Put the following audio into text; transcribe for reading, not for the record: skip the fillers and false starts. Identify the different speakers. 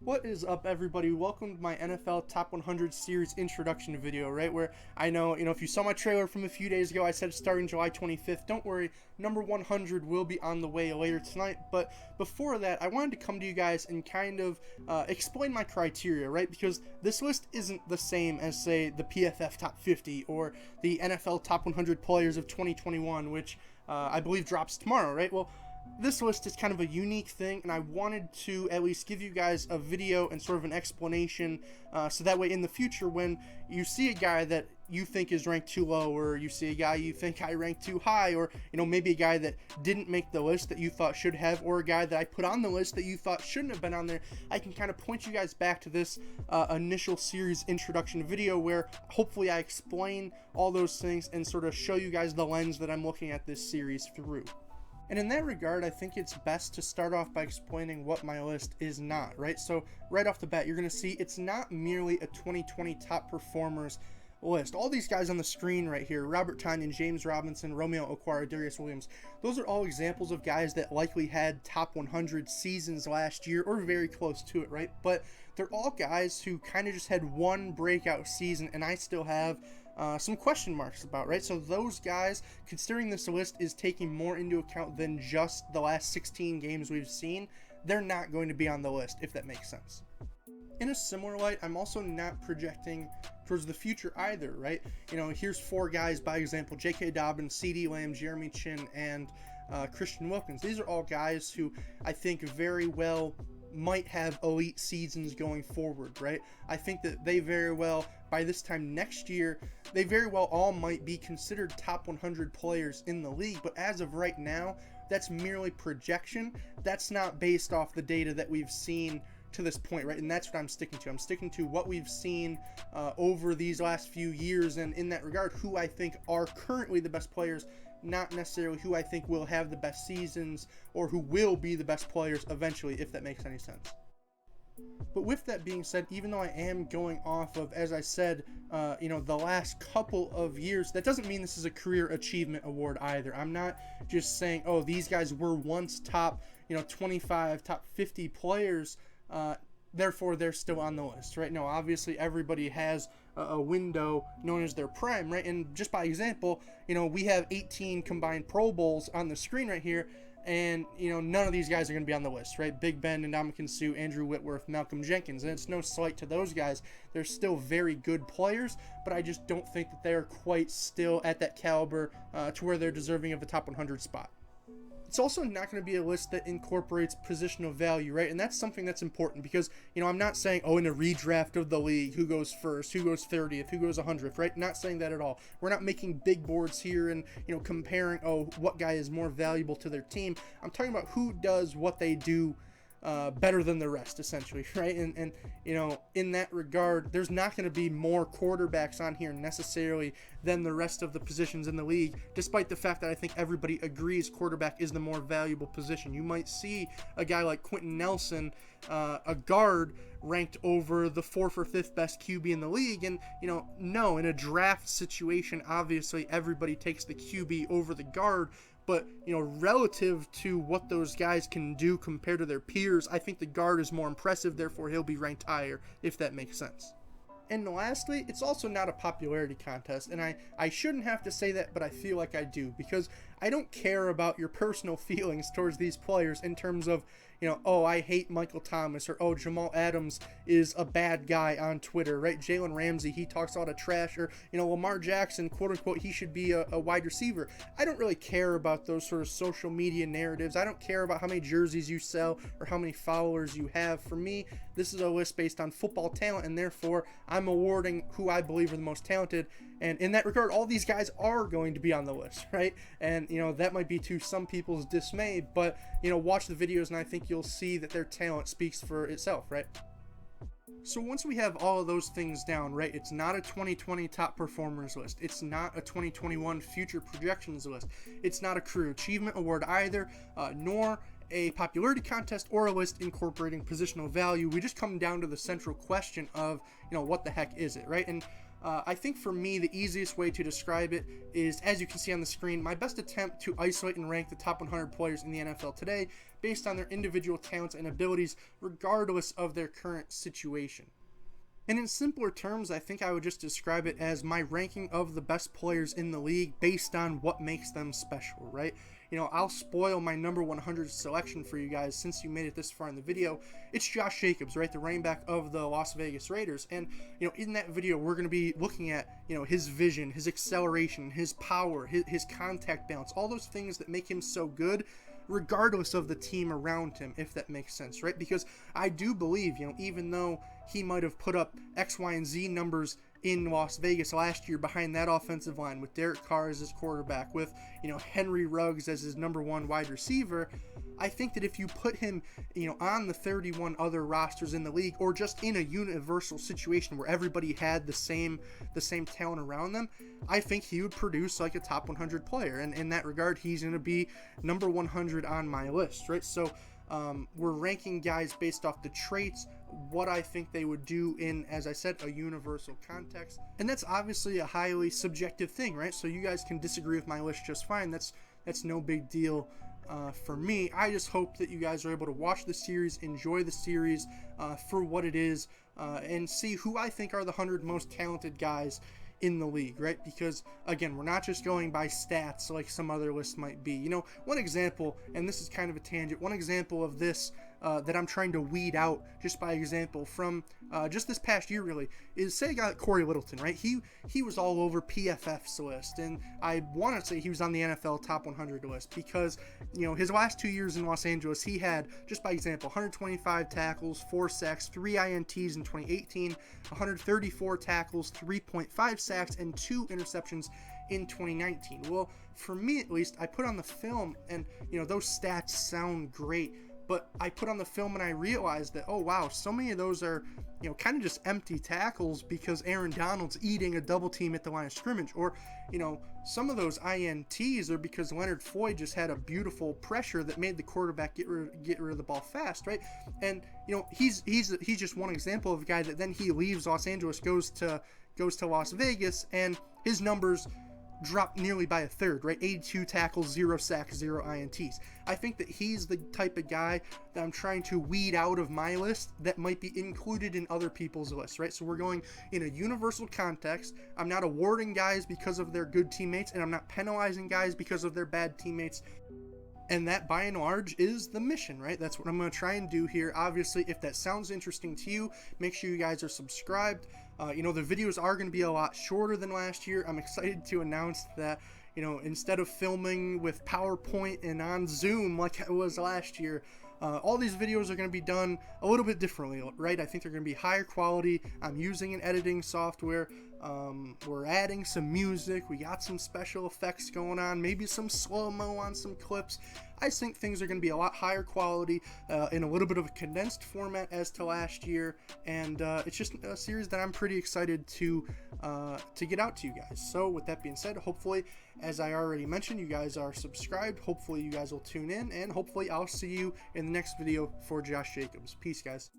Speaker 1: What is up, everybody? Welcome to my NFL Top 100 Series introduction video, right? Where I know, if you saw my trailer from a few days ago, I said starting July 25th. Don't worry, number 100 will be on the way later tonight. But before that, I wanted to come to you guys and kind of explain my criteria, right? Because this list isn't the same as, say, the PFF Top 50 or the NFL Top 100 Players of 2021, which I believe drops tomorrow, right? Well, this list is kind of a unique thing, and I wanted to at least give you guys a video and sort of an explanation, so that way in the future when you see a guy that you think is ranked too low, or you see a guy you think I ranked too high, or maybe a guy that didn't make the list that you thought should have, or a guy that I put on the list that you thought shouldn't have been on there, I can kind of point you guys back to this initial series introduction video where hopefully I explain all those things and sort of show you guys the lens that I'm looking at this series through. And in that regard, I think it's best to start off by explaining what my list is not, right? So right off the bat, you're going to see it's not merely a 2020 top performers list. All these guys on the screen right here, Robert Tonyan, James Robinson, Romeo Okwara, Darius Williams, those are all examples of guys that likely had top 100 seasons last year or very close to it, right? But they're all guys who kind of just had one breakout season, and I still have some question marks about, right? So those guys, considering this list is taking more into account than just the last 16 games we've seen, they're not going to be on the list, if that makes sense. In a similar light, I'm also not projecting towards the future either, right? Here's four guys, by example: J.K. Dobbins, C.D. Lamb, Jeremy Chin, and Christian Wilkins. These are all guys who I think very well might have elite seasons going forward, right? I think that they very well, by this time next year, they very well all might be considered top 100 players in the league, but as of right now, that's merely projection. That's not based off the data that we've seen to this point, right? And that's what I'm sticking to. I'm sticking to what we've seen over these last few years, and in that regard, who I think are currently the best players, not necessarily who I think will have the best seasons or who will be the best players eventually, if that makes any sense. But with that being said, even though I am going off of, as I said, the last couple of years, that doesn't mean this is a career achievement award either. I'm not just saying, oh, these guys were once top, 25, top 50 players, therefore they're still on the list, right? No, obviously everybody has a window known as their prime, right? And just by example, we have 18 combined Pro Bowls on the screen right here, and none of these guys are going to be on the list, right? Big Ben, Ndamukong Suh, Andrew Whitworth, Malcolm Jenkins, and it's no slight to those guys. They're still very good players, but I just don't think that they're quite still at that caliber to where they're deserving of the top 100 spot. It's also not going to be a list that incorporates positional value, right? And that's something that's important because, I'm not saying, oh, in a redraft of the league, who goes first, who goes 30th, who goes 100th, right? Not saying that at all. We're not making big boards here and, comparing, oh, what guy is more valuable to their team. I'm talking about who does what they do better than the rest, essentially, right? And in that regard, there's not going to be more quarterbacks on here necessarily than the rest of the positions in the league, despite the fact that I think everybody agrees quarterback is the more valuable position. You might see a guy like Quentin Nelson, a guard, ranked over the 4th or 5th best QB in the league, and no, in a draft situation, obviously everybody takes the QB over the guard. But, relative to what those guys can do compared to their peers, I think the guard is more impressive, therefore he'll be ranked higher, if that makes sense. And lastly, it's also not a popularity contest, and I shouldn't have to say that, but I feel like I do, because I don't care about your personal feelings towards these players in terms of, oh, I hate Michael Thomas, or oh, Jamal Adams is a bad guy on Twitter, right? Jalen Ramsey, he talks a lot of trash, or, Lamar Jackson, quote unquote, he should be a wide receiver. I don't really care about those sort of social media narratives. I don't care about how many jerseys you sell or how many followers you have. For me, this is a list based on football talent, and therefore I'm awarding who I believe are the most talented. And in that regard, all these guys are going to be on the list, right? And, that might be to some people's dismay, but, watch the videos and I think you'll see that their talent speaks for itself, right? So once we have all of those things down, right, it's not a 2020 top performers list. It's not a 2021 future projections list. It's not a career achievement award either, nor a popularity contest or a list incorporating positional value. We just come down to the central question of, what the heck is it, right? And I think for me, the easiest way to describe it is, as you can see on the screen, my best attempt to isolate and rank the top 100 players in the NFL today based on their individual talents and abilities, regardless of their current situation. And in simpler terms, I think I would just describe it as my ranking of the best players in the league based on what makes them special, right? You know, I'll spoil my number 100 selection for you guys since you made it this far in the video. It's Josh Jacobs, right? The running back of the Las Vegas Raiders. And, you know, in that video, we're going to be looking at, you know, his vision, his acceleration, his power, his contact balance, all those things that make him so good, regardless of the team around him, if that makes sense, right? Because I do believe, you know, even though he might have put up X, Y, and Z numbers in Las Vegas last year behind that offensive line with Derek Carr as his quarterback, with, you know, Henry Ruggs as his #1 wide receiver, I think that if you put him, you know, on the 31 other rosters in the league, or just in a universal situation where everybody had the same talent around them, I think he would produce like a top 100 player. And in that regard, he's going to be number 100 on my list, right? So we're ranking guys based off the traits, what I think they would do in, as I said, a universal context. And that's obviously a highly subjective thing, right? So you guys can disagree with my list just fine. That's no big deal for me. I just hope that you guys are able to watch the series, enjoy the series for what it is, and see who I think are the 100 most talented guys in the league, right? Because again, we're not just going by stats like some other list might be. You know, one example, and this is kind of a tangent, one example of this that I'm trying to weed out just by example from just this past year really is, say a guy like Corey Littleton, right? He was all over PFF's list, and I want to say he was on the NFL top 100 list because, you know, his last 2 years in Los Angeles, he had, just by example, 125 tackles, 4 sacks, 3 INTs in 2018, 134 tackles, 3.5 sacks, and 2 interceptions in 2019. Well, for me at least, I put on the film, and, you know, those stats sound great, but I put on the film and I realized that, oh wow, so many of those are, you know, kind of just empty tackles because Aaron Donald's eating a double team at the line of scrimmage. Or, you know, some of those INTs are because Leonard Floyd just had a beautiful pressure that made the quarterback get rid of the ball fast, right? And, you know, he's just one example of a guy that then he leaves Los Angeles, goes to Las Vegas, and his numbers dropped nearly by a third, right? 82 tackles, 0 sacks, 0 INTs. I think that he's the type of guy that I'm trying to weed out of my list that might be included in other people's lists, right? So we're going in a universal context. I'm not awarding guys because of their good teammates, and I'm not penalizing guys because of their bad teammates. And that, by and large, is the mission, right? That's what I'm going to try and do here. Obviously, if that sounds interesting to you, make sure you guys are subscribed. You know, the videos are going to be a lot shorter than last year. I'm excited to announce that, you know, instead of filming with PowerPoint and on Zoom like it was last year, all these videos are going to be done a little bit differently, right? I think they're going to be higher quality. I'm using an editing software. We're adding some music. We got some special effects going on, maybe some slow-mo on some clips. I think things are going to be a lot higher quality in a little bit of a condensed format as to last year, and it's just a series that I'm pretty excited to get out to you guys. So with that being said, hopefully, as I already mentioned, you guys are subscribed. Hopefully you guys will tune in, and hopefully I'll see you in the next video for Josh Jacobs. Peace, guys.